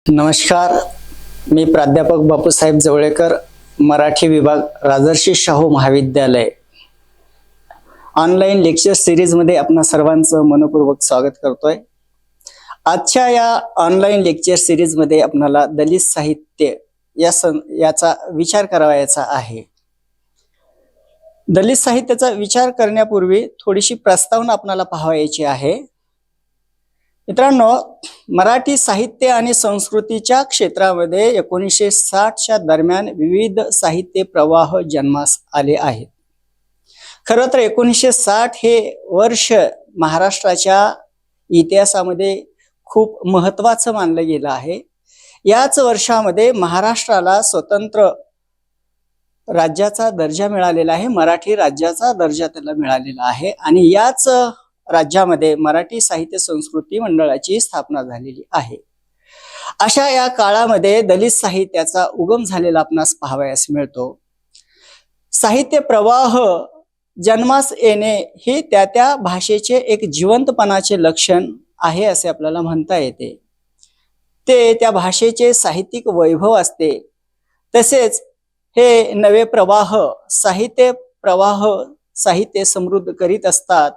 नमस्कार. मी प्राध्यापक बापूसाहेब जवळेकर, मराठी विभाग, राजर्षी शाहू महाविद्यालय. ऑनलाईन लेक्चर सिरीजमध्ये आपणा सर्वांचं मनपूर्वक स्वागत करतोय. आजच्या या ऑनलाईन लेक्चर सिरीजमध्ये आपल्याला दलित साहित्य याचा विचार करायचा आहे. दलित साहित्याचा विचार करण्यापूर्वी थोडीशी प्रस्तावना आपल्याला पाहायची आहे. मित्रांनो, मराठी साहित्य आणि संस्कृतीच्या क्षेत्रामध्ये 1960च्या दरम्यान विविध साहित्य प्रवाह जन्मास आले आहेत. खरं तर 1960 हे वर्ष महाराष्ट्राच्या इतिहासामध्ये खूप महत्त्वाचं मानलं गेलं आहे. याच वर्षामध्ये महाराष्ट्राला स्वतंत्र राज्याचा दर्जा मिळालेला आहे. मराठी राज्याचा दर्जा त्याला मिळालेला आहे आणि याच राज्यामध्ये मराठी साहित्य संस्कृती मंडळाची स्थापना झालेली आहे. अशा या काळामध्ये दलित साहित्याचा उगम झालेला आपणास पाहावयास मिळतो. साहित्य प्रवाह जन्मास येणे हे त्या भाषेचे एक जिवंतपणाचे लक्षण आहे असे आपल्याला म्हणता येते. ते त्या भाषेचे साहित्यिक वैभव असते. तसेच हे नवे प्रवाह साहित्य समृद्ध करीत असतात,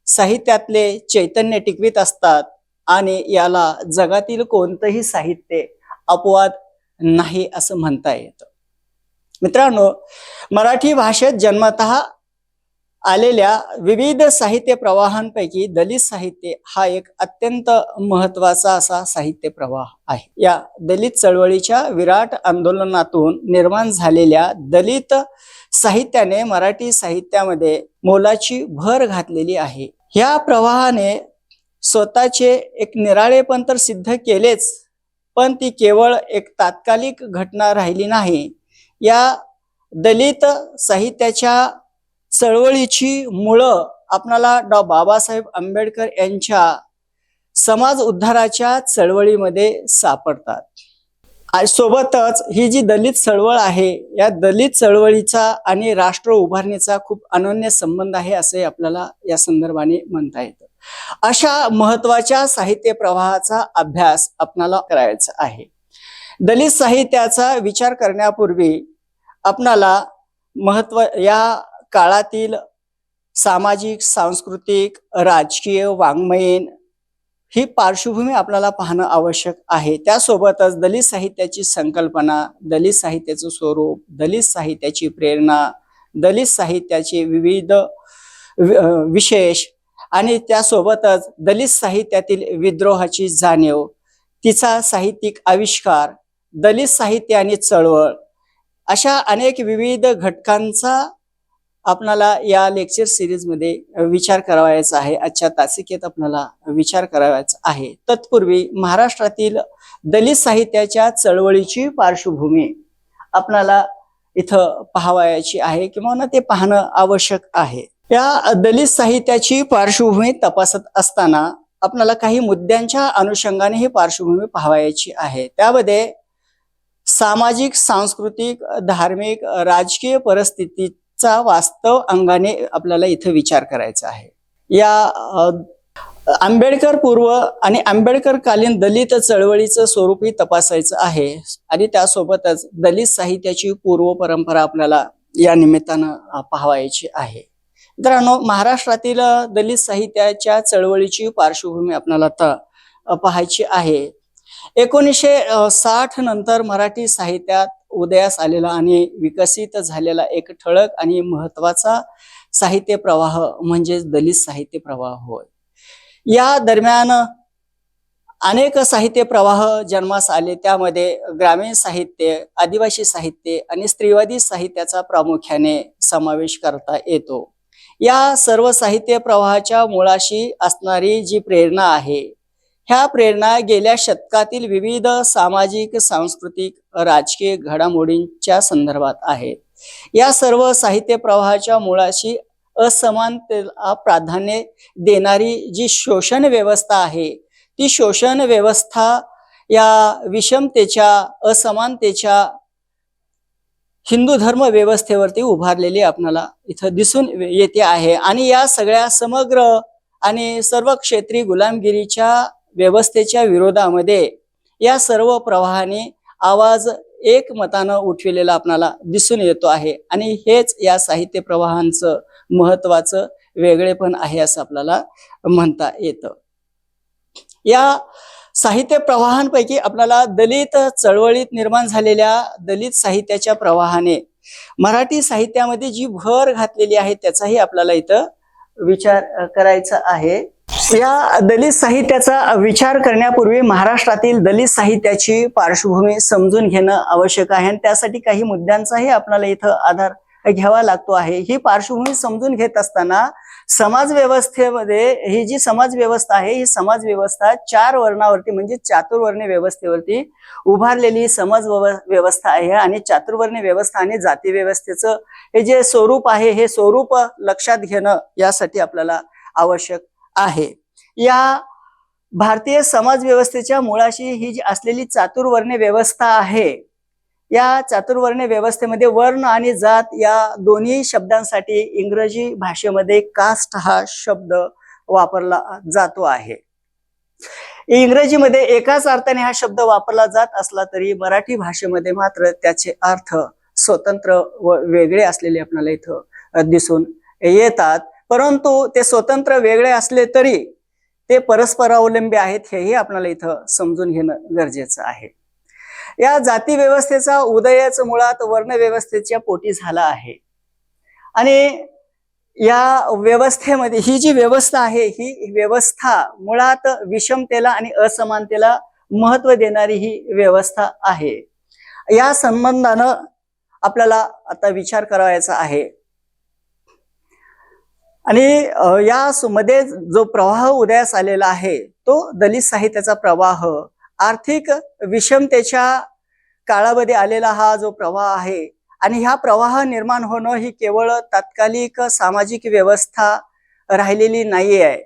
साहित्यातले चैतन्य टिकवीत असतात आणि याला जगातील कोणतंही साहित्य अपवाद नाही असं म्हणता येतं. मित्रांनो, मराठी भाषेत जन्मतः आलेल्या विविध साहित्य प्रवाहांपैकी दलित साहित्य हा एक अत्यंत महत्त्वाचा असा साहित्य प्रवाह आहे. या दलित चळवळीच्या विराट आंदोलनातून निर्माण झालेल्या दलित साहित्याने मराठी साहित्यामध्ये मोलाची भर घातलेली आहे. या प्रवाहाने स्वतःचे एक निराळेपण तर सिद्ध केलेच, पण ती केवळ एक तात्कालिक घटना राहिली नाही. या दलित साहित्याच्या चळवळीची मुळं आपणाला बाबासाहेब आंबेडकर यांच्या समाज उद्धाराच्या चळवळीमध्ये सापडतात. सोबतच ही जी दलित चळवळ आहे, या दलित चळवळीचा आणि राष्ट्र उभारणीचा खूप अनन्य संबंध आहे असे आपल्याला या संदर्भाने म्हणता येतं. अशा महत्वाच्या साहित्य प्रवाहाचा अभ्यास आपणाला करायचा आहे. दलित साहित्याचा विचार करण्यापूर्वी आपणाला या काळातील सामाजिक, सांस्कृतिक, राजकीय, वाङ्मयीन ही पार्श्वभूमी आपल्याला पाहणं आवश्यक आहे. त्यासोबतच दलित साहित्याची संकल्पना, दलित साहित्याचं स्वरूप, दलित साहित्याची प्रेरणा, दलित साहित्याचे विविध विशेष आणि त्यासोबतच दलित साहित्यातील विद्रोहाची जाणीव, तिचा साहित्यिक आविष्कार, दलित साहित्य आणि चळवळ, अशा अनेक विविध घटकांचा आपल्याला या लेक्चर सिरीजमध्ये विचार करायचा आहे. आजच्या तासिकेत आपल्याला विचार करायचा आहे. तत्पूर्वी महाराष्ट्रातील दलित साहित्याच्या चळवळीची पार्श्वभूमी आपल्याला इथं पाहावयाची आहे किंवा ते पाहणं आवश्यक आहे. या दलित साहित्याची पार्श्वभूमी तपासत असताना आपल्याला काही मुद्द्यांच्या अनुषंगाने ही पार्श्वभूमी पाहावयाची आहे. त्यामध्ये सामाजिक, सांस्कृतिक, धार्मिक, राजकीय परिस्थितीचा वास्तव अंगाने आपल्याला इथं विचार करायचा आहे. या आंबेडकर पूर्व आणि आंबेडकरकालीन दलित चळवळीचं स्वरूपही तपासायचं आहे आणि त्यासोबतच दलित साहित्याची पूर्व परंपरा आपल्याला या निमित्तानं पाहावयाची आहे. मित्रांनो, महाराष्ट्रातील दलित साहित्याच्या चळवळीची पार्श्वभूमी आपल्याला आता पाहायची आहे. 1960 नंतर मराठी साहित्यात उदयास आलेला आणि विकसित झालेला एक ठळक आणि महत्वाचा साहित्य प्रवाह म्हणजे दलित साहित्य प्रवाह होय. या दरम्यान अनेक साहित्य प्रवाह जन्मास आले. त्यामध्ये ग्रामीण साहित्य, आदिवासी साहित्य आणि स्त्रीवादी साहित्याचा प्रामुख्याने समावेश करता येतो. या सर्व साहित्य प्रवाहाच्या मुळाशी असणारी जी प्रेरणा आहे, ह्या प्रेरणा गेल्या शतकातील विविध सामाजिक, सांस्कृतिक, राजकीय घडामोडींच्या संदर्भात आहेत. या सर्व साहित्य प्रवाहाच्या मुळाशी असमानतेला प्राधान्य देणारी जी शोषण व्यवस्था आहे, ती शोषण व्यवस्था या विषमतेच्या, असमानतेच्या हिंदू धर्म व्यवस्थेवरती उभारलेली आपल्याला इथं दिसून येते आहे. आणि या सगळ्या समग्र आणि सर्व क्षेत्री गुलामगिरीच्या व्यवस्थेच्या विरोधामध्ये या सर्व प्रवाहाने आवाज एकमतानं उठविलेला आपल्याला दिसून येतो आहे आणि हेच या साहित्य प्रवाहांचं महत्वाचं वेगळेपण आहे असं आपल्याला म्हणता येतं. या साहित्य प्रवाहांपैकी आपल्याला दलित चळवळीत निर्माण झालेल्या दलित साहित्याच्या प्रवाहाने मराठी साहित्यामध्ये जी भर घातलेली आहे त्याचाही आपल्याला इथं विचार करायचा आहे. या दलित साहित्याचा विचार करण्यापूर्वी महाराष्ट्रातील दलित साहित्याची पार्श्वभूमी समजून घेणं आवश्यक आहे आणि त्यासाठी काही मुद्द्यांचाही आपल्याला इथं आधार घ्यावा लागतो आहे. ही पार्श्वभूमी समजून घेत असताना समाज व्यवस्थेमध्ये ही जी समाज व्यवस्था आहे ही समाज व्यवस्था 4 वर्णावरती म्हणजे चातुर्वर्ण्य व्यवस्थेवरती उभारलेली समाज व्यवस्था आहे आणि चातुर्वर्ण्य व्यवस्था आणि जाती व्यवस्थेचं हे जे स्वरूप आहे हे स्वरूप लक्षात घेणं यासाठी आपल्याला आवश्यक आहे. या भारतीय समाज व्यवस्थेच्या मुळाशी ही जी असलेली चातुर्वर्ण्य व्यवस्था आहे या चातुर्वर्ण्य व्यवस्थेमध्ये वर्ण आणि जात या दोन्ही शब्दांसाठी इंग्रजी भाषेमध्ये कास्ट हा शब्द वापरला जातो आहे. इंग्रजीमध्ये एकाच अर्थाने हा शब्द वापरला जात असला तरी मराठी भाषेमध्ये मात्र त्याचे अर्थ स्वतंत्र व वेगळे असलेले आपल्याला इथं दिसून येतात. परंतु ते स्वतंत्र वेगळे असले तरी ते परस्परावलंबी आहेत हेही आपल्याला इथं समजून घेणं गरजेचं आहे. या जाती व्यवस्थेचा उदयच मुळात वर्ण व्यवस्थेच्या पोटी झाला आहे आणि या व्यवस्थेमध्ये ही जी व्यवस्था आहे ही व्यवस्था मुळात विषमतेला आणि असमानतेला महत्व देणारी ही व्यवस्था आहे. या संबंधानं आपल्याला आता विचार करायचा आहे आणि या मध्ये जो प्रवाह उदयास आलेला आहे तो दलित साहित्याचा प्रवाह आर्थिक विषमतेच्या काळामध्ये आलेला हा जो प्रवाह आहे आणि ह्या प्रवाह निर्माण होणं ही केवळ तात्कालिक सामाजिक व्यवस्था राहिलेली नाही आहे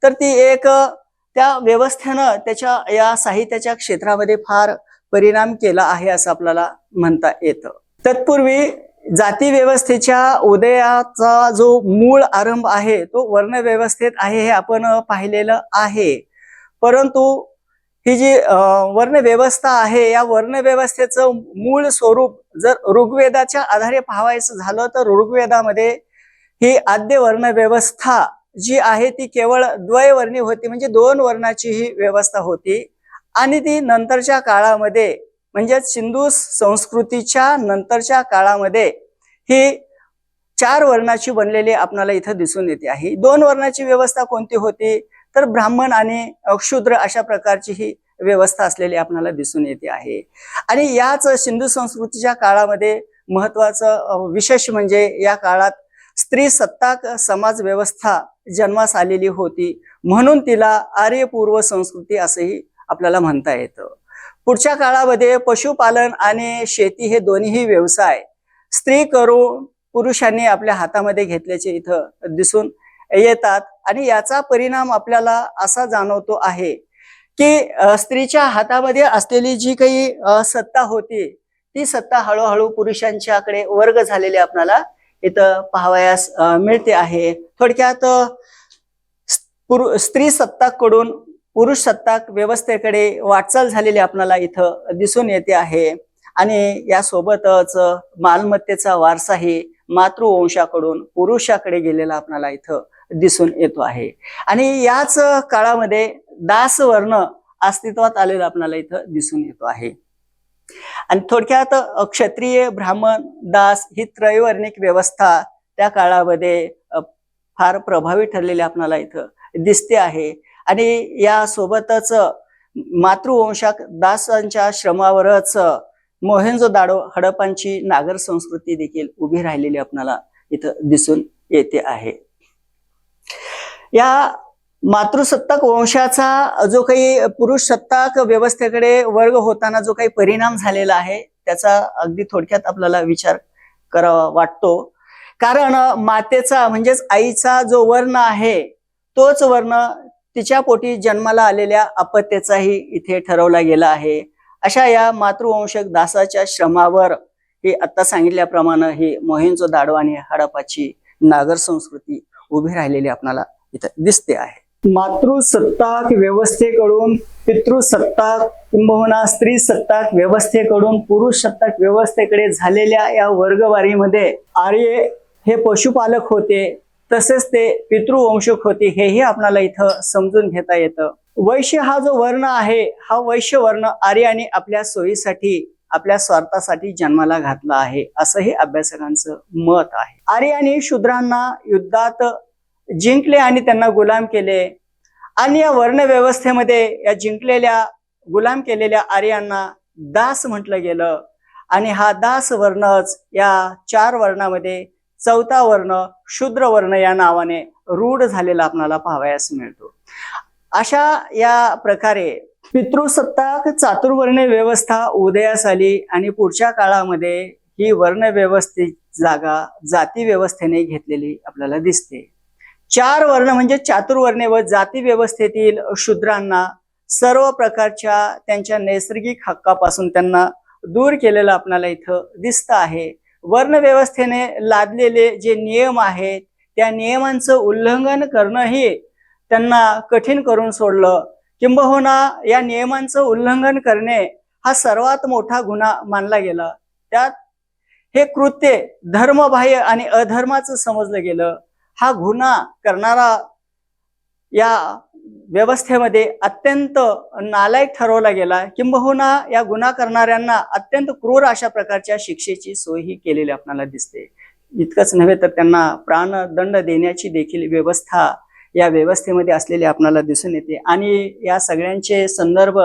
तर ती एक त्या व्यवस्थेनं त्याच्या या साहित्याच्या क्षेत्रामध्ये फार परिणाम केला आहे असं आपल्याला म्हणता येतं. तत्पूर्वी जाती व्यवस्थेच्या उदयाचा जो मूळ आरंभ आहे तो वर्ण व्यवस्थेत आहे हे आपण पाहिलेलं आहे. परंतु ही जी वर्ण व्यवस्था आहे या वर्ण व्यवस्थेचं मूळ स्वरूप जर ऋग्वेदाच्या आधारे पाहायचं झालं तर ऋग्वेदामध्ये ही आद्य वर्ण व्यवस्था जी आहे ती केवळ द्वयवर्णी होती म्हणजे 2 वर्णाची ही व्यवस्था होती आणि ती नंतरच्या काळामध्ये म्हणजे सिंधू संस्कृतीच्या नंतरच्या काळामध्ये ही 4 वर्णाची बनलेली आपल्याला इथं दिसून येते आहे. 2 वर्णाची व्यवस्था कोणती होती तर ब्राह्मण आणि शूद्र अशा प्रकारची ही व्यवस्था असलेली आपल्याला दिसून येते आहे. आणि याच सिंधू संस्कृतीच्या काळामध्ये महत्वाचं विशेष म्हणजे या काळात स्त्री सत्ताक समाज व्यवस्था जन्मास आलेली होती म्हणून तिला आर्यपूर्व संस्कृती असंही आपल्याला म्हणता येतं. पुढच्या काळामध्ये पशुपालन आणि शेती हे दोन्ही व्यवसाय स्त्री करून पुरुषांनी आपल्या हातामध्ये घेतल्याचे इथं दिसून येतात आणि याचा परिणाम आपल्याला असा जाणवतो आहे की स्त्रीच्या हातामध्ये असलेली जी काही सत्ता होती ती सत्ता हळूहळू पुरुषांच्याकडे वर्ग झालेली आपल्याला इथं पाहावयास मिळते आहे. थोडक्यात स्त्री सत्ताकडून पुरुष सत्ताक व्यवस्थेकडे वाटचाल झालेली आपल्याला इथं दिसून येते आहे आणि यासोबतच मालमत्तेचा वारसाही मातृवंशाकडून पुरुषाकडे गेलेला आपल्याला इथं दिसून येतो आहे. आणि याच काळामध्ये दास वर्ण अस्तित्वात आलेला आपल्याला इथं दिसून येतो आहे. आणि थोडक्यात क्षत्रिय ब्राह्मण दास ही त्रैवर्णिक व्यवस्था त्या काळामध्ये फार प्रभावी ठरलेली आपल्याला इथं दिसते आहे. आणि या सोबतच मातृवंशाक दासांच्या श्रमावरच मोहेंजोदाडो हडप्पांची नागर संस्कृती देखील उभी राहिलेली आपल्याला इथं दिसून येते आहे. या मातृसत्ताक वंशाचा जो काही पुरुष सत्ताक व्यवस्थेकडे वर्ग होताना जो काही परिणाम झालेला आहे त्याचा अगदी थोडक्यात आपल्याला विचार करावा वाटतो. कारण मातेचा म्हणजेच आईचा जो वर्ण आहे तोच वर्ण तिच्या पोटी जन्माला आलेल्या अपत्याचाही इथे ठरवला गेला आहे. अशा या मातृवंशक दासाच्या श्रमावर ही आता सांगितल्याप्रमाणे ही मोहेंजोदाडो आणि हडप्पाची नागर संस्कृती उभी राहिलेली आपल्याला इथं दिसते आहे. मातृसत्ताक व्यवस्थेकडून पितृसत्ताक किंबहुना स्त्री सत्ताक व्यवस्थेकडून पुरुष सत्ताक व्यवस्थेकडे झालेल्या या वर्गवारीमध्ये आर्य हे पशुपालक होते, तसेच ते पितृवंशक होते, हेही आपल्याला इथं समजून घेता येतं. वैश्य हा जो वर्ण आहे, हा वैश्य वर्ण आर्याने आपल्या सोयीसाठी आपल्या स्वार्थासाठी जन्माला घातला आहे, असंही अभ्यासकांचं मत आहे. आर्याने शूद्रांना युद्धात जिंकले आणि त्यांना गुलाम केले आणि या वर्ण व्यवस्थेमध्ये या जिंकलेल्या गुलाम केलेल्या आर्यांना दास म्हटलं गेलं आणि हा दास वर्णच या 4 वर्णामध्ये 4था वर्ण शूद्र वर्ण या नावाने रूढ झालेला आपल्याला पाहावयास मिळतो. अशा या प्रकारे पितृसत्ताक चातुर्वर्ण्य व्यवस्था उदयास आली आणि पुढच्या काळामध्ये ही वर्ण व्यवस्थेची जागा जाती व्यवस्थेने घेतलेली आपल्याला दिसते. 4 वर्ण म्हणजे चातुर्वर्ण्य व जाती व्यवस्थेतील शूद्रांना सर्व प्रकारच्या त्यांच्या नैसर्गिक हक्कापासून त्यांना दूर केलेलं आपल्याला इथं दिसतं आहे. वर्ण व्यवस्थेने लादलेले जे नियम आहेत त्या नियमांचं उल्लंघन करणंही त्यांना कठीण करून सोडलं, किंबहुना या नियमांचं उल्लंघन करणे हा सर्वात मोठा गुन्हा मानला गेला. त्यात हे कृत्य धर्मबाह्य आणि अधर्माचं समजलं गेलं. हा गुन्हा करणारा या व्यवस्थेमध्ये अत्यंत नालायक ठरवला गेला, किंबहुना या गुन्हा करणाऱ्यांना अत्यंत क्रूर अशा प्रकारच्या शिक्षेची सोयही केलेली आपल्याला दिसते. इतकंच नव्हे तर त्यांना प्राणदंड देण्याची देखील व्यवस्था या व्यवस्थेमध्ये असलेली आपल्याला दिसून येते. आणि या सगळ्यांचे संदर्भ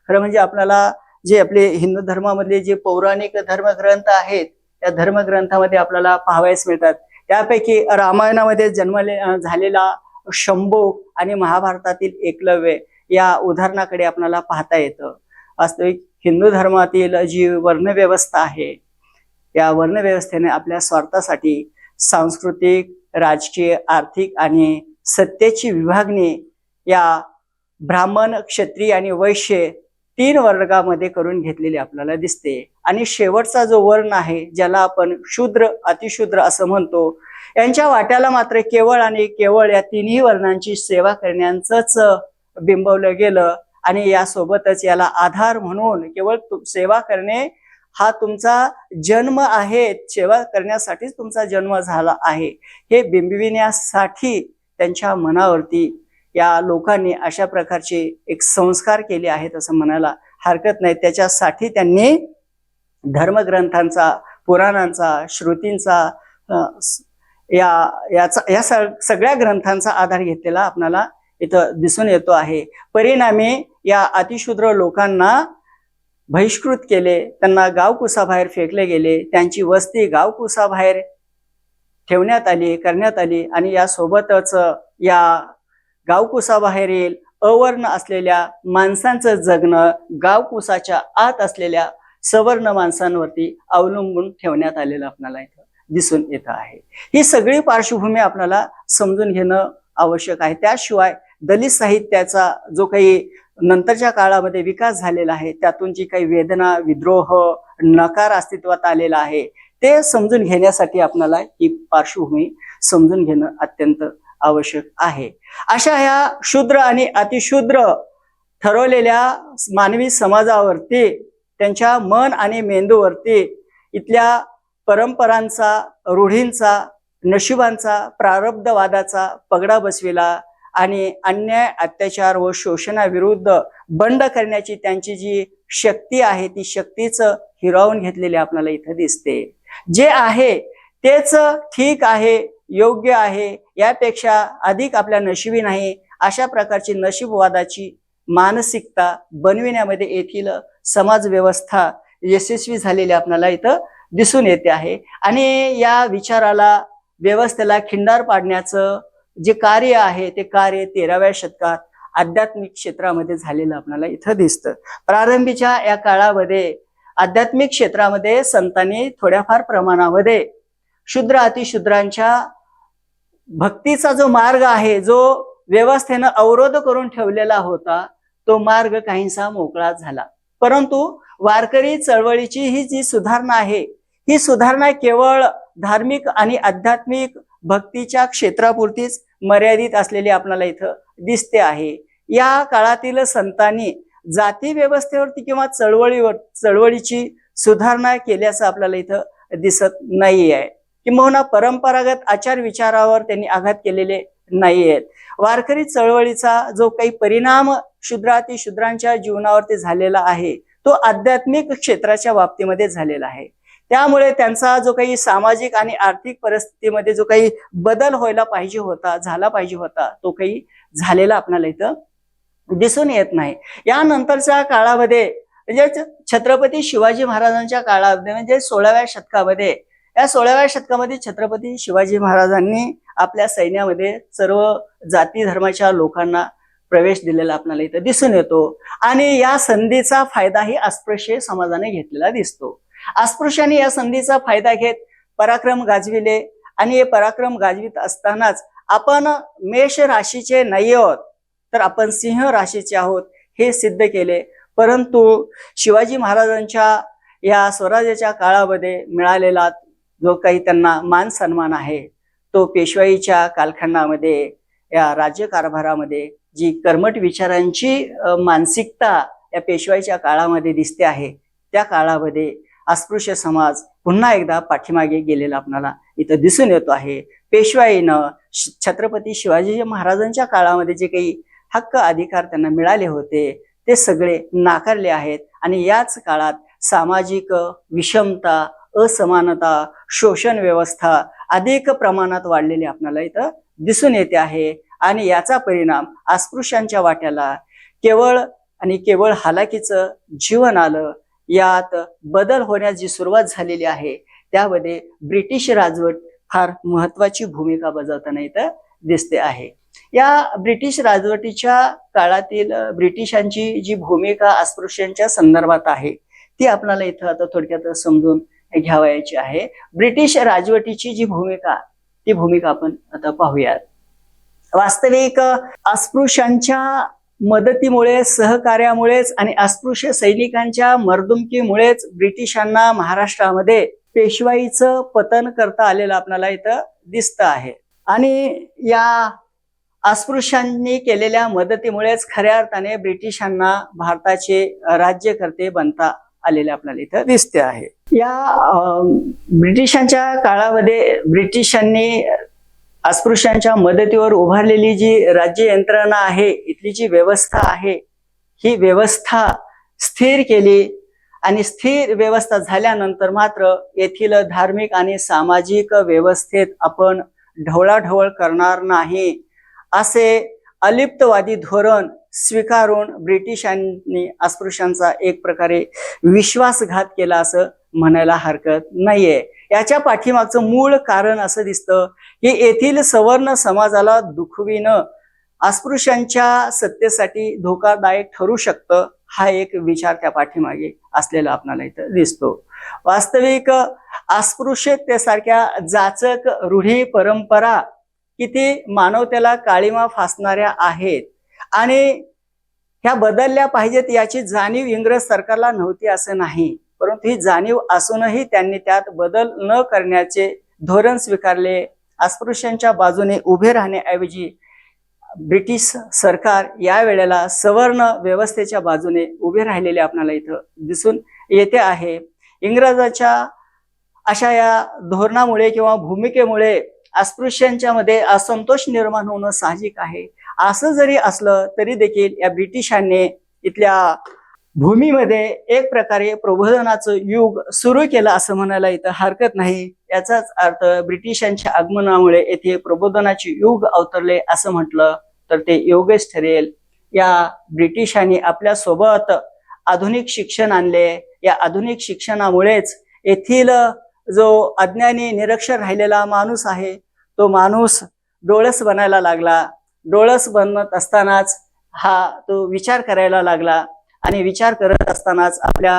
खरं म्हणजे आपल्याला जे आपले हिंदू धर्मामधले जे पौराणिक धर्मग्रंथ आहेत त्या धर्मग्रंथामध्ये आपल्याला पाहावयास मिळतात. त्यापैकी रामायणामध्ये झालेला शंभू आणि महाभारतातील एकलव्य या उदाहरणाकडे आपल्याला पाहता येतं. वास्तविक हिंदू धर्मातील जी वर्णव्यवस्था आहे या वर्णव्यवस्थेने आपल्या स्वार्थासाठी सांस्कृतिक, राजकीय, आर्थिक आणि सत्तेची विभागणी या ब्राह्मण, क्षत्रिय आणि वैश्य 3 वर्गामध्ये करून घेतलेली आपल्याला दिसते. आणि शेवटचा जो वर्ण आहे ज्याला आपण शूद्र, अतिशूद्र असं म्हणतो, यांच्या वाट्याला मात्र केवळ आणि केवळ या 3ही वर्णांची सेवा करण्याचंच बिंबवलं गेलं. आणि यासोबतच याला आधार म्हणून केवळ सेवा करणे हा तुमचा जन्म आहे, सेवा करण्यासाठीच तुमचा जन्म झाला आहे हे बिंबविण्यासाठी त्यांच्या मनावरती या लोकांनी अशा प्रकारचे एक संस्कार केले आहेत असं म्हणायला हरकत नाही. त्याच्यासाठी त्यांनी धर्मग्रंथांचा, पुराणांचा, श्रुतींचा या सगळ्या ग्रंथांचा आधार घेतलेला आपल्याला इथं दिसून येतो आहे. परिणामी या अतिशूद्र लोकांना बहिष्कृत केले, त्यांना गावकुसाबाहेर फेकले गेले, त्यांची वस्ती गावकुसाबाहेर ठेवण्यात आली, करण्यात आली. आणि यासोबतच या गावकुसाबाहेरील अवर्ण असलेल्या माणसांचं जगणं गावकुसाच्या आत असलेल्या सवर्ण माणसांवरती अवलंबून ठेवण्यात आलेलं आपल्याला इथं दिसून येत आहे. ही सगळी पार्श्वभूमी आपल्याला समजून घेणं आवश्यक आहे. त्याशिवाय दलित साहित्याचा जो काही नंतरच्या काळामध्ये विकास झालेला आहे त्यातून जी काही वेदना, विद्रोह, नकार अस्तित्वात आलेला आहे ते समजून घेण्यासाठी आपल्याला ही पार्श्वभूमी समजून घेणं अत्यंत आवश्यक आहे. अशा ह्या शूद्र आणि अतिशूद्र ठरवलेल्या मानवी समाजावरती, त्यांच्या मन आणि मेंदूवरती इथल्या परंपरांचा, रूढींचा, नशिबांचा, प्रारब्धवादाचा पगडा बसविला आणि अन्याय, अत्याचार व शोषणाविरुद्ध बंड करण्याची त्यांची जी शक्ती आहे ती शक्तीच हिरावून घेतलेली आपल्याला इथं दिसते. जे आहे तेच ठीक आहे, योग्य आहे, यापेक्षा अधिक आपल्या नशिबी नाही, अशा प्रकारची नशीबवादाची मानसिकता बनविण्यामध्ये येथील समाज व्यवस्था यशस्वी झालेली आपल्याला इथं दिसून येते आहे. आणि या विचाराला, व्यवस्थेला खिंडार पाडण्याचं जे कार्य आहे ते कार्य 13व्या शतकात आध्यात्मिक क्षेत्रामध्ये झालेलं आपल्याला इथं दिसतं. प्रारंभीच्या या काळामध्ये आध्यात्मिक क्षेत्रामध्ये संतांनी थोड्याफार प्रमाणामध्ये शूद्र अतिशूद्रांच्या भक्तीचा जो मार्ग आहे, जो व्यवस्थेनं अवरोध करून ठेवलेला होता, तो मार्ग काहीसा मोकळा झाला. परंतु वारकरी चळवळीची ही जी सुधारणा आहे, ही सुधारणा केवळ धार्मिक आणि आध्यात्मिक भक्तीच्या क्षेत्रापुरतीच मर्यादित असलेली आपल्याला इथं दिसते आहे. या काळातील संतांनी जाती व्यवस्थेवरती किंवा चळवळीची सुधारणा केल्याचं आपल्याला इथं दिसत नाही आहे. किंबहुना परंपरागत आचार विचारावर त्यांनी आघात केलेले नाही आहेत. वारकरी चळवळीचा जो काही परिणाम शूद्रांच्या जीवनावरती झालेला आहे तो आध्यात्मिक क्षेत्राच्या बाबतीमध्ये झालेला आहे. त्यामुळे त्यांचा जो काही सामाजिक आणि आर्थिक परिस्थितीमध्ये जो काही बदल झाला पाहिजे होता तो काही झालेला आपल्याला इथं दिसून येत नाही. यानंतरच्या काळामध्ये म्हणजे छत्रपती शिवाजी महाराजांच्या काळामध्ये म्हणजे 16व्या शतकामध्ये, या 16व्या शतकामध्ये छत्रपती शिवाजी महाराजांनी आपल्या सैन्यामध्ये सर्व जाती धर्माच्या लोकांना प्रवेश दिलेला आपल्याला इथं दिसून येतो. आणि या संधीचा फायदाही अस्पृश्य समाजाने घेतलेला दिसतो. अस्पृश्यांनी या संधीचा फायदा घेत पराक्रम गाजविले आणि हे पराक्रम गाजवित असतानाच आपण मेष राशीचे नाही आहोत तर आपण सिंह राशीचे आहोत हे सिद्ध केले. परंतु शिवाजी महाराजांच्या या स्वराज्याच्या काळामध्ये मिळालेला जो काही त्यांना मान सन्मान आहे तो पेशवाईच्या कालखंडामध्ये या राज्यकारभारामध्ये जी कर्मठ विचारांची मानसिकता या पेशवाईच्या काळामध्ये दिसते आहे त्या काळामध्ये अस्पृश्य समाज पुन्हा एकदा पाठीमागे गेलेला आपल्याला इथं दिसून येतो आहे. पेशवाईनं छत्रपती शिवाजी महाराजांच्या काळामध्ये जे काही हक्क अधिकार त्यांना मिळाले होते ते सगळे नाकारले आहेत. आणि याच काळात सामाजिक विषमता, असमानता, शोषण व्यवस्था अधिक प्रमाणात वाढलेली आपल्याला इथं दिसून येते आहे. आणि याचा परिणाम अस्पृश्यांच्या वाट्याला केवळ हालाकीचं जीवन आलं. यात बदल होण्यास जी सुरुवात झालेली आहे त्यामध्ये ब्रिटिश राजवट फार महत्वाची भूमिका बजावताना इथं दिसते आहे. या ब्रिटिश राजवटीच्या काळातील ब्रिटिशांची जी भूमिका अस्पृश्यांच्या संदर्भात आहे ती आपल्याला इथं आता थोडक्यात समजून घ्यावयाची आहे. ब्रिटिश राजवटीची जी भूमिका आपण आता पाहूयात. वास्तविक अस्पृश्यांच्या मदतीमुळे, सहकार्यामुळेच आणि अस्पृश्य सैनिकांच्या मर्दुमकीमुळेच ब्रिटिशांना महाराष्ट्रामध्ये पेशवाईचं पतन करता आलेलं आपल्याला इथं दिसतं आहे. आणि या अस्पृश्यांनी केलेल्या मदतीमुळेच खऱ्या अर्थाने ब्रिटिशांना भारताचे राज्यकर्ते बनता आलेले आपल्याला इथं दिसते आहे. या ब्रिटिशांच्या काळामध्ये ब्रिटिशांनी अस्पृश्यांच्या मदतीवर उभारलेली जी राज्य यंत्रणा आहे, इथली जी व्यवस्था आहे ही व्यवस्था स्थिर केली. आणि स्थिर व्यवस्था झाल्यानंतर मात्र येथील धार्मिक आणि सामाजिक व्यवस्थेत आपण ढवळाढवळ करणार नाही असे अलिप्तवादी धोरण स्वीकारून ब्रिटिशांनी अस्पृश्यांचा एक प्रकारे विश्वासघात केला असं म्हणायला हरकत नाहीये. याच्या पाठीमागचं मूळ कारण असं दिसतं की येथील सवर्ण समाजाला दुखविणं अस्पृश्यांच्या सत्तेसाठी धोकादायक ठरू शकतं हा एक विचार त्या पाठीमागे असलेला आपल्याला इथं दिसतो. वास्तविक अस्पृश्यतेसारख्या जाचक रूढी परंपरा किती मानवतेला काळीमा फासणाऱ्या आहेत आणि ह्या बदलल्या पाहिजेत याची जाणीव इंग्रज सरकारला नव्हती असं नाही, परंतु ही जाणीव असूनही त्यांनी त्यात बदल न करण्याचे धोरण स्वीकारले. अस्पृश्यांच्या बाजूने उभे राहण्याऐवजी ब्रिटिश सरकार या वेळेला सवर्ण व्यवस्थेच्या बाजूने उभे राहिलेले आपल्याला इथं दिसून येते आहे. इंग्रजांच्या अशा या धोरणामुळे किंवा भूमिकेमुळे अस्पृश्यांच्या मध्ये असंतोष निर्माण होणं साहजिक आहे. असं जरी असलं तरी देखील या ब्रिटिशांनी इथल्या भूमीमध्ये एक प्रकारे प्रबोधनाचं युग सुरू केलं असं म्हणायला इथं हरकत नाही. याचाच अर्थ ब्रिटिशांच्या आगमनामुळे येथे प्रबोधनाचे युग अवतरले असं म्हटलं तर ते योग्यच ठरेल. या ब्रिटिशांनी आपल्या सोबत आधुनिक शिक्षण आणले. या आधुनिक शिक्षणामुळेच येथील जो अज्ञानी निरक्षर राहिलेला माणूस आहे तो माणूस डोळस बनायला लागला. डोळस बनत असतानाच तो विचार करायला लागला आणि विचार करत असतानाच आपल्या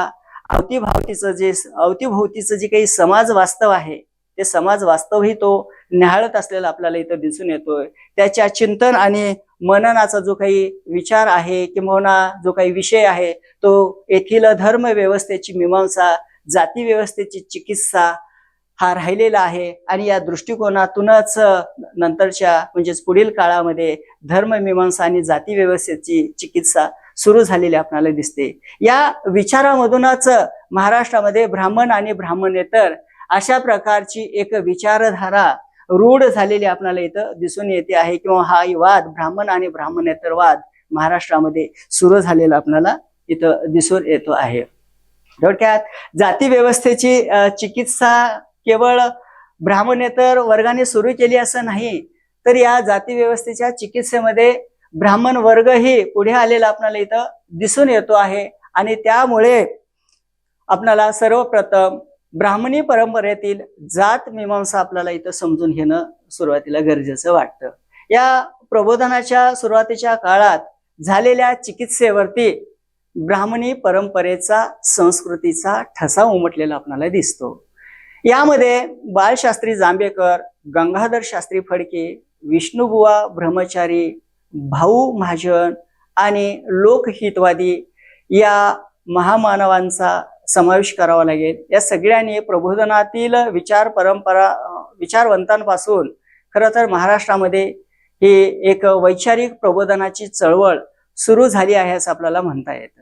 अवतीभोवतीचं जे काही समाज वास्तव आहे ते समाज वास्तवही तो न्याहाळत असलेला आपल्याला इथं दिसून येतोय. त्याच्या चिंतन आणि मननाचा जो काही विचार आहे किंवा जो काही विषय आहे तो येथील धर्म व्यवस्थेची मीमांसा, जाती व्यवस्थेची चिकित्सा हा राहिलेला आहे आणि या दृष्टिकोनातूनच नंतरच्या म्हणजेच पुढील काळामध्ये धर्ममीमांसा आणि जाती व्यवस्थेची चिकित्सा सुरू झालेली आपल्याला दिसते. या विचारामधूनच महाराष्ट्रामध्ये ब्राह्मण आणि ब्राह्मणेतर अशा प्रकारची एक विचारधारा रूढ झालेली आपल्याला इथं दिसून येते आहे, किंवा हा वाद ब्राह्मण आणि ब्राह्मणेतर वाद महाराष्ट्रामध्ये सुरू झालेला आपल्याला इथं दिसून येतो आहे. थोडक्यात जाती व्यवस्थेची चिकित्सा केवळ ब्राह्मणेतर वर्गाने सुरू केली असं नाही, तर या जाती व्यवस्थेच्या चिकित्सेमध्ये ब्राह्मण वर्गही पुढे आलेला आपल्याला इथं दिसून येतो आहे. आणि त्यामुळे आपल्याला सर्वप्रथम ब्राह्मणी परंपरेतील जात मीमांसा आपल्याला इथं समजून घेणं सुरुवातीला गरजेचं वाटतं. या प्रबोधनाच्या सुरुवातीच्या काळात झालेल्या चिकित्सेवरती ब्राह्मणी परंपरेचा संस्कृतीचा ठसा उमटलेला आपल्याला दिसतो. यामध्ये बाळशास्त्री जांभेकर, गंगाधर शास्त्री फडके, विष्णुबुवा ब्रह्मचारी, भाऊ महाजन आणि लोकहितवादी या महामानवांचा समावेश करावा लागेल. या सगळ्यांनी प्रबोधनातील विचारवंतांपासून खरं तर महाराष्ट्रामध्ये ही एक वैचारिक प्रबोधनाची चळवळ सुरू झाली आहे असं आपल्याला म्हणता येतं.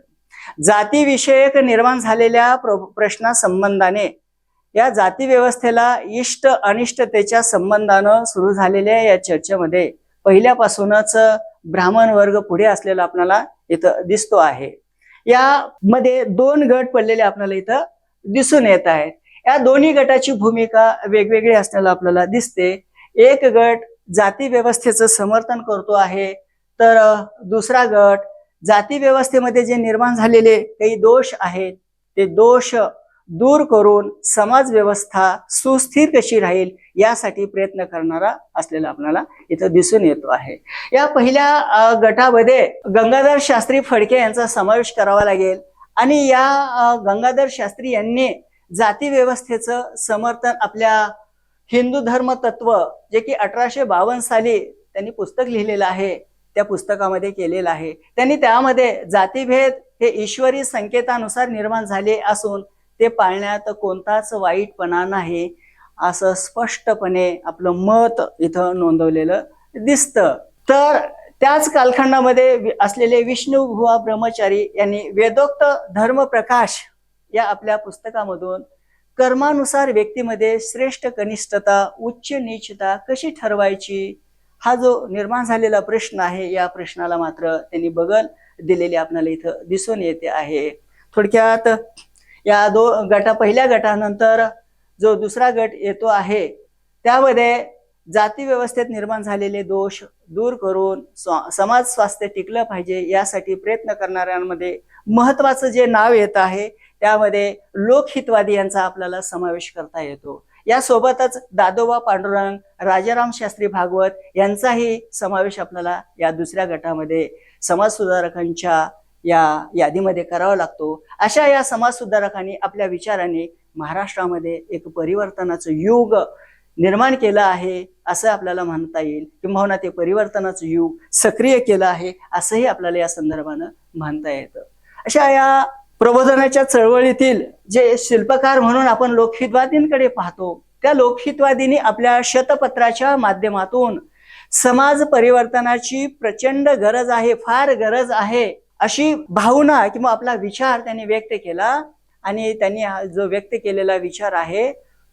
जातीविषयक निर्माण झालेल्या प्रश्नासंबंधाने या जाती व्यवस्थेला इष्ट अनिष्टतेच्या संबंधानं सुरू झालेल्या या चर्चेमध्ये पहिल्यापासूनच ब्राह्मण वर्ग पुढे असलेला आपल्याला इथं दिसतो आहे. यामध्ये दोन गट पडलेले आपल्याला इथं दिसून येत आहेत. या दोन्ही गटाची भूमिका वेगवेगळी असलेला आपल्याला दिसते. एक गट जाती व्यवस्थेचं समर्थन करतो आहे, तर दुसरा गट जाती व्यवस्थेमध्ये जे निर्माण झालेले काही दोष आहेत ते दोष दूर करून समाज व्यवस्था सुस्थिर कशी राहील यासाठी प्रयत्न करणारा असलेला आपल्याला इथं दिसून येतो आहे. या पहिल्या गटामध्ये गंगाधर शास्त्री फडके यांचा समावेश करावा लागेल. आणि या गंगाधर शास्त्री यांनी जाती व्यवस्थेचं समर्थन आपल्या हिंदू धर्म तत्व जे की 1852 साली त्यांनी पुस्तक लिहिलेलं आहे त्या पुस्तकामध्ये केलेलं आहे. त्यांनी त्यामध्ये जातीभेद हे ईश्वरी संकेतानुसार निर्माण झाले असून ते पाळण्यात कोणताच वाईटपणा नाही असं स्पष्टपणे आपलं मत इथं नोंदवलेलं दिसतं. तर त्याच कालखंडामध्ये असलेले विष्णुबुवा ब्रह्मचारी यांनी वेदोक्त धर्मप्रकाश या आपल्या पुस्तकामधून कर्मानुसार व्यक्तीमध्ये श्रेष्ठ कनिष्ठता उच्च नीचता कशी ठरवायची हा जो निर्माण झालेला प्रश्न आहे या प्रश्नाला मात्र त्यांनी बगल दिलेली आपल्याला इथं दिसून येते आहे. थोडक्यात या पहिल्या गटानंतर जो दुसरा गट येतो आहे त्यामध्ये जाती व्यवस्थेत निर्माण झालेले दोष दूर करून समाज स्वास्थ्य टिकलं पाहिजे यासाठी प्रयत्न करणाऱ्यांमध्ये महत्वाचं जे नाव येत आहे त्यामध्ये लोकहितवादी यांचा आपल्याला समावेश करता येतो. यासोबतच दादोबा पांडुरंग, राजाराम शास्त्री भागवत यांचाही समावेश आपल्याला या दुसऱ्या गटामध्ये समाज सुधारकांच्या या यादीमध्ये करावा लागतो. अशा या समाज सुधारकांनी आपल्या विचाराने महाराष्ट्रामध्ये एक परिवर्तनाचं युग निर्माण केलं आहे असं आपल्याला म्हणता येईल, किंवा ते परिवर्तनाचं युग सक्रिय केलं आहे असंही आपल्याला या संदर्भानं म्हणता येतं. अशा या प्रबोधनाच्या चळवळीतील जे शिल्पकार म्हणून आपण लोकहितवादींकडे पाहतो त्या लोकहितवादींनी आपल्या शतपत्राच्या माध्यमातून समाज परिवर्तनाची प्रचंड गरज आहे, फार गरज आहे अशी भावना किंवा आपला विचार त्यांनी व्यक्त केला. आणि त्यांनी जो व्यक्त केलेला विचार आहे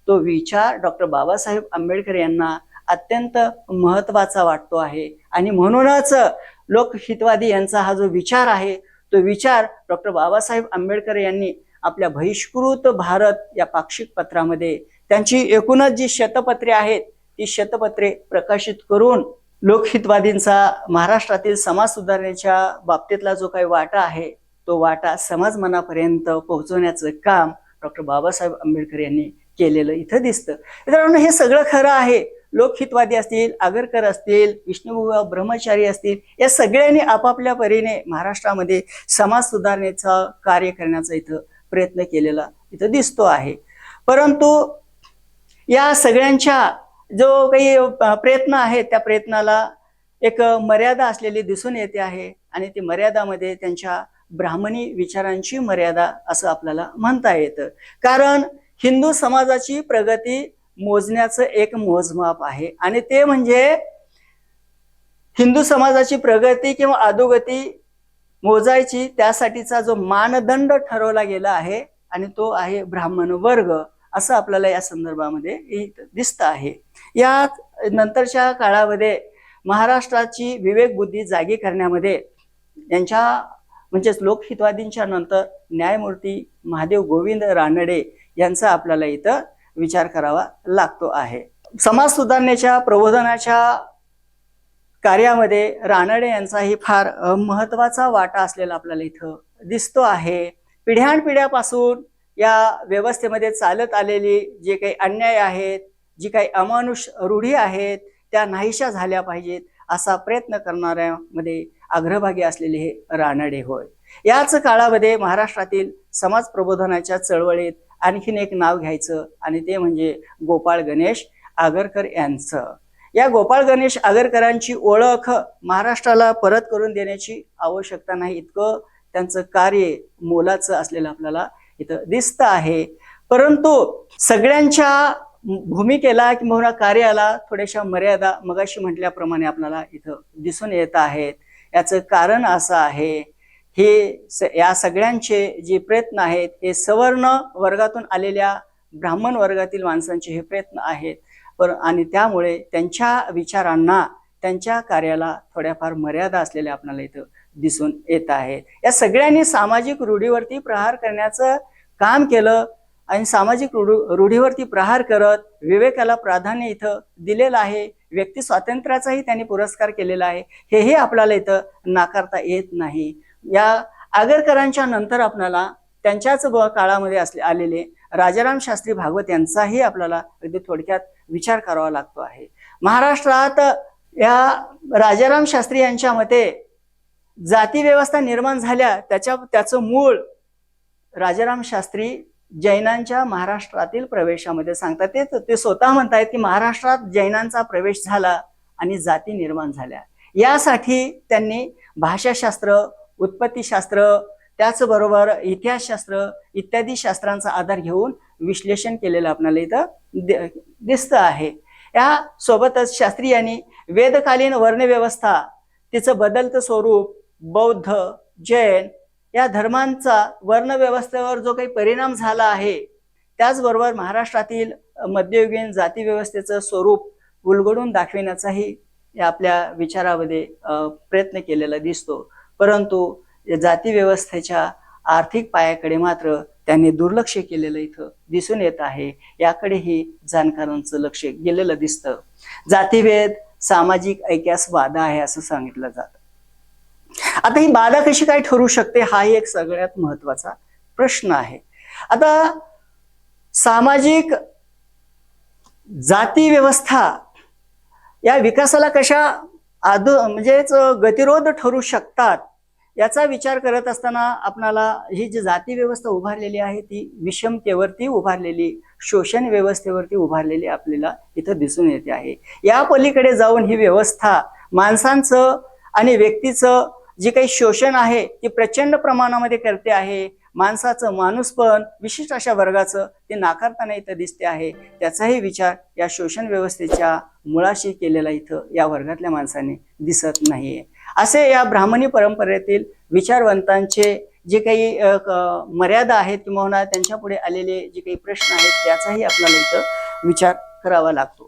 तो विचार डॉक्टर बाबासाहेब आंबेडकर यांना अत्यंत महत्वाचा वाटतो आहे. आणि म्हणूनच लोकहितवादी यांचा हा जो विचार आहे तो विचार डॉक्टर बाबासाहेब आंबेडकर यांनी आपल्या बहिष्कृत भारत या पाक्षिक पत्रामध्ये त्यांची एकूणच जी शतपत्रे आहेत ती शतपत्रे प्रकाशित करून लोकहितवादींचा महाराष्ट्रातील समाज सुधारणेच्या बाबतीतला जो काही वाटा आहे तो वाटा समाज मनापर्यंत पोहोचवण्याचं काम डॉक्टर बाबासाहेब आंबेडकर यांनी केलेलं इथं दिसतं. मित्रांनो, हे सगळं खरं आहे. लोकहितवादी असतील, आगरकर असतील, विष्णुबुवा ब्रह्मचारी असतील, या सगळ्यांनी आपापल्या परीने महाराष्ट्रामध्ये समाज सुधारणेचा कार्य करण्याचा इथं प्रयत्न केलेला इथं दिसतो आहे. परंतु या सगळ्यांच्या जो काही प्रयत्न आहेत त्या प्रयत्नाला एक मर्यादा असलेली दिसून येते आहे. आणि ती मर्यादामध्ये त्यांच्या ब्राह्मणी विचारांची मर्यादा असं आपल्याला म्हणता येतं. कारण हिंदू समाजाची प्रगती मोजण्याचं एक मोजमाप आहे आणि ते म्हणजे हिंदू समाजाची प्रगती किंवा अधोगती मोजायची त्यासाठीचा जो मानदंड ठरवला गेला आहे आणि तो आहे ब्राह्मण वर्ग, असं आपल्याला या संदर्भामध्ये दिसतं आहे. या नंतरच्या काळामध्ये महाराष्ट्राची विवेक बुद्धी जागी करण्यामध्ये यांच्या म्हणजेच लोकहितवादींच्या नंतर न्यायमूर्ती महादेव गोविंद रानडे यांचा आपल्याला इथं विचार करावा लागतो आहे. समाज सुधारणेच्या प्रबोधनाच्या कार्यामध्ये रानडे यांचाही फार महत्वाचा वाटा असलेला आपल्याला इथं दिसतो आहे. पिढ्यानपिढ्यापासून या व्यवस्थेमध्ये चालत आलेली जे काही अन्याय आहेत, जी काही अमानुष रूढी आहेत त्या नाहीशा झाल्या पाहिजेत असा प्रयत्न करणाऱ्यामध्ये अग्रभागी असलेले हे रानडे होय. याच काळामध्ये महाराष्ट्रातील समाज प्रबोधनाच्या चळवळीत आणखीन एक नाव घ्यायचं आणि ते म्हणजे गोपाळ गणेश आगरकर यांचं. या गोपाळ गणेश आगरकरांची ओळख महाराष्ट्राला परत करून देण्याची आवश्यकता नाही, इतकं त्यांचं कार्य मोलाचं असलेलं आपल्याला इथं दिसतं आहे. परंतु सगळ्यांच्या भूमिकेला किंवा कार्याला थोड्याशा मर्यादा मगाशी म्हटल्याप्रमाणे आपल्याला इथं दिसून येत आहेत. याचं कारण असं आहे, हे या सगळ्यांचे जे प्रयत्न आहेत हे सवर्ण वर्गातून आलेल्या ब्राह्मण वर्गातील माणसांचे हे प्रयत्न आहेत आणि त्यामुळे त्यांच्या विचारांना त्यांच्या कार्याला थोड्याफार मर्यादा असलेल्या आपल्याला इथं दिसून येत आहे. या सगळ्यांनी सामाजिक रूढीवरती प्रहार करण्याचं काम केलं आणि सामाजिक रूढीवरती प्रहार करत विवेकाला प्राधान्य इथं दिलेलं आहे. व्यक्ती स्वातंत्र्याचाही त्यांनी पुरस्कार केलेला आहे, हेही आपल्याला इथं नाकारता येत नाही. या आगरकरांच्या नंतर आपल्याला त्यांच्याच काळामध्ये आलेले राजाराम शास्त्री भागवत यांचाही आपल्याला अगदी थोडक्यात विचार करावा लागतो आहे. महाराष्ट्रात या राजाराम शास्त्री यांच्या मते जाती व्यवस्था निर्माण झाल्या त्याचं मूळ राजाराम शास्त्री जैनांच्या महाराष्ट्रातील प्रवेशामध्ये सांगतात. ते स्वतः म्हणतायत की महाराष्ट्रात जैनांचा प्रवेश झाला आणि जाती निर्माण झाल्या. यासाठी त्यांनी भाषाशास्त्र, उत्पत्तीशास्त्र, त्याचबरोबर इतिहासशास्त्र इत्यादी शास्त्रांचा आधार घेऊन विश्लेषण केलेलं आपल्याला इथं दिसतं आहे. या सोबतच शास्त्री यांनी वेदकालीन वर्णव्यवस्था, तिचं बदलतं स्वरूप, बौद्ध, जैन या धर्मांचा वर्णव्यवस्थेवर जो काही परिणाम झाला आहे, त्याचबरोबर महाराष्ट्रातील मध्ययुगीन जाती व्यवस्थेचं स्वरूप उलगडून दाखविण्याचाही आपल्या विचारामध्ये प्रयत्न केलेला दिसतो. परंतु जाती व्यवस्थेच्या आर्थिक पायाकडे मात्र त्यांनी दुर्लक्ष केलेलं इथं दिसून येत आहे. याकडेही जाणकारांचं लक्ष गेलेलं दिसतं. जातीभेद सामाजिक ऐक्यास बाधा आहे असं सांगितलं जातं. आता ही बाधा कशी काय ठरू शकते, हा एक सगळ्यात महत्वाचा प्रश्न आहे. आता सामाजिक जाती व्यवस्था या विकासाला कशा म्हणजेच गतिरोध ठरू शकतात याचा विचार करत असताना आपणाला ही जी जाती व्यवस्था उभारलेली आहे ती विषमतेवरती उभारलेली, शोषण व्यवस्थेवरती उभारलेली आपल्याला इथं दिसून येते आहे. या पलीकडे जाऊन ही व्यवस्था माणसांचं आणि व्यक्तीचं जे काही शोषण आहे ते प्रचंड प्रमाणामध्ये करते आहे. माणसाचं माणूसपण विशिष्ट अशा वर्गाचं ते नाकारताना इथं दिसते आहे. त्याचाही विचार या शोषण व्यवस्थेच्या मुळाशी केलेला इथं या वर्गातल्या माणसाने दिसत नाहीये. असे या ब्राह्मणी परंपरेतील विचारवंतांचे जे काही मर्यादा आहेत किंवा त्यांच्या पुढे आलेले जे काही प्रश्न आहेत त्याचाही आपल्याला इथं विचार करावा लागतो.